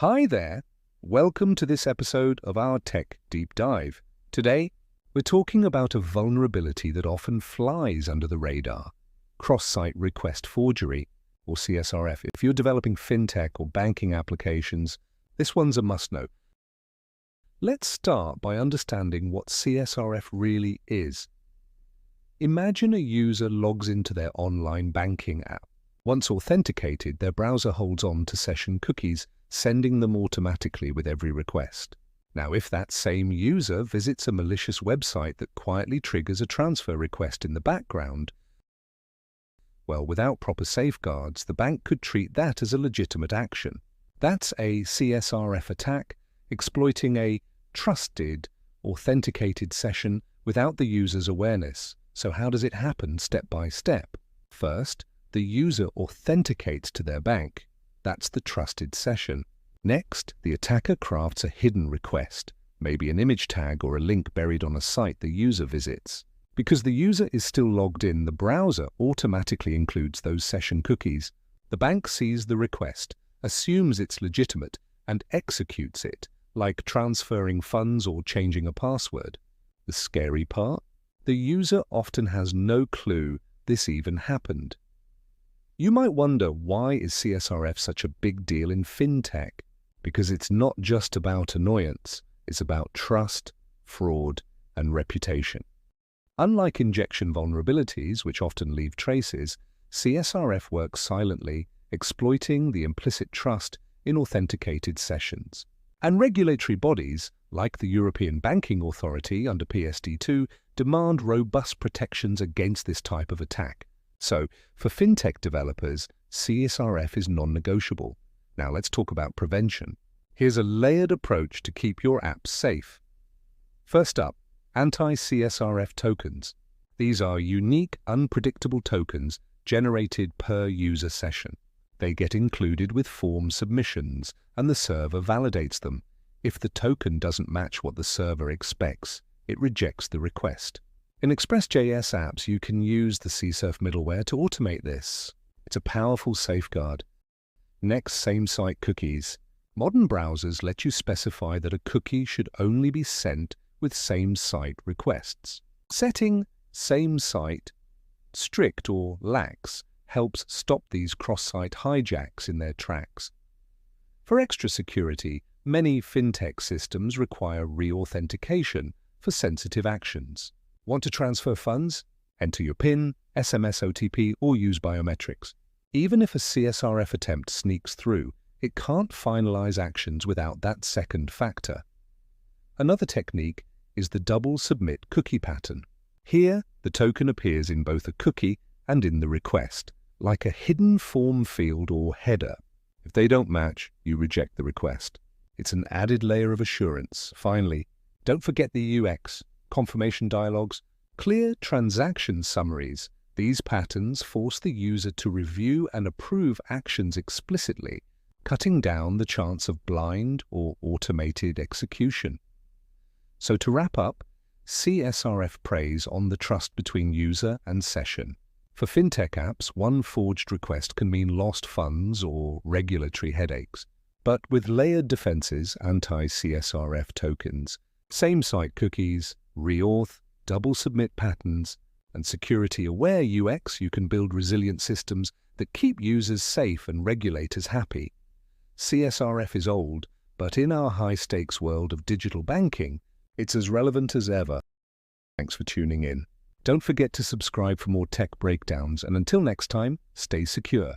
Hi there! Welcome to this episode of our Tech Deep Dive. Today, we're talking about a vulnerability that often flies under the radar, cross-site request forgery, or CSRF. If you're developing fintech or banking applications, this one's a must-know. Let's start by understanding what CSRF really is. Imagine a user logs into their online banking app. Once authenticated, their browser holds on to session cookies, sending them automatically with every request. Now, if that same user visits a malicious website that quietly triggers a transfer request in the background, well, without proper safeguards, the bank could treat that as a legitimate action. That's a CSRF attack, exploiting a trusted, authenticated session without the user's awareness. So how does it happen step by step? First, the user authenticates to their bank. That's the trusted session. Next, the attacker crafts a hidden request, maybe an image tag or a link buried on a site the user visits. Because the user is still logged in, the browser automatically includes those session cookies. The bank sees the request, assumes it's legitimate, and executes it, like transferring funds or changing a password. The scary part? The user often has no clue this even happened. You might wonder, why is CSRF such a big deal in fintech? Because it's not just about annoyance, it's about trust, fraud, and reputation. Unlike injection vulnerabilities, which often leave traces, CSRF works silently, exploiting the implicit trust in authenticated sessions. And regulatory bodies, like the European Banking Authority under PSD2, demand robust protections against this type of attack. So, for fintech developers, CSRF is non-negotiable. Now let's talk about prevention. Here's a layered approach to keep your apps safe. First up, anti-CSRF tokens. These are unique, unpredictable tokens generated per user session. They get included with form submissions, and the server validates them. If the token doesn't match what the server expects, it rejects the request. In Express.js apps, you can use the CSRF middleware to automate this. It's a powerful safeguard. Next, same-site cookies. Modern browsers let you specify that a cookie should only be sent with same-site requests. Setting same-site strict or lax helps stop these cross-site hijacks in their tracks. For extra security, many fintech systems require re-authentication for sensitive actions. Want to transfer funds? Enter your PIN, SMS OTP, or use biometrics. Even if a CSRF attempt sneaks through, it can't finalize actions without that second factor. Another technique is the double submit cookie pattern. Here, the token appears in both a cookie and in the request, like a hidden form field or header. If they don't match, you reject the request. It's an added layer of assurance. Finally, don't forget the UX. Confirmation dialogues, clear transaction summaries. These patterns force the user to review and approve actions explicitly, cutting down the chance of blind or automated execution. So to wrap up, CSRF preys on the trust between user and session. For fintech apps, one forged request can mean lost funds or regulatory headaches. But with layered defenses, anti-CSRF tokens, same-site cookies, reauth, double submit patterns, and security-aware UX, you can build resilient systems that keep users safe and regulators happy. CSRF is old, but in our high-stakes world of digital banking, it's as relevant as ever. Thanks for tuning in. Don't forget to subscribe for more tech breakdowns, and until next time, stay secure.